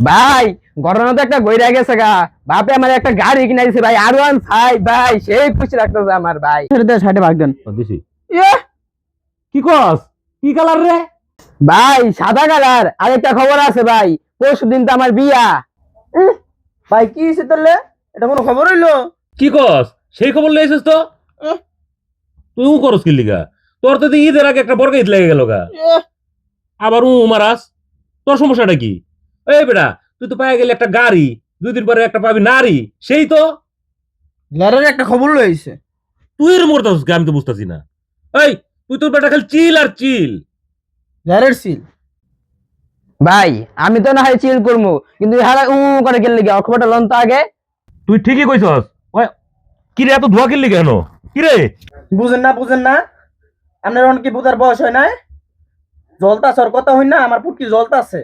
ভাই ঘটনা তো একটা গইরা গেছে গা। বাপে আমার একটা গাড়ি কিনে দিছে ভাই, R15 ভাই, সেই খুশি লাগতেছে আমার ভাই। সাইডে ভাগ দেন। দিছি ইয়ে কি কস কি কালার রে? ভাই সাদা কালার। আরেকটা খবর আছে ভাই, পরশু দিন তো আমার বিয়া। ভাই কি হয়েছে তাহলে? এটা কোনো খবর হইলো? কি কস সেই খবর লইছিস তো? তুই করস কি লিগা? তোর তো ঈদের আগে একটা বর্গা ঈদ লেগে গেল গা, আবার মারাস। তোর সমস্যাটা কি? এই বেটা, তুই তো পায়ে গেলি একটা গাড়ি, 2 দিন পরে একটা পাবি নারী, সেই তো। গাড়ির একটা খবর লইছে। তুই এর মরতাস কি? আমি তো বুঝতাছি না। এই তুই তোর বেটা খালি চিল আর চিল। গাড়ির সিল। ভাই আমি তো না হয় চিল করবো, কিন্তু হারা করে গেলে গিয়া খবরটা লন তো আগে। তুই ঠিকই কইছস। ওই কি রে, এত ধোয়া কিনলি কেন? কি রে? বুঝেন না আপনার অনেক বুঝার বয়স হয় নাই? জলতা সর কথা হই না, আমার পুটকি জলতা আছে।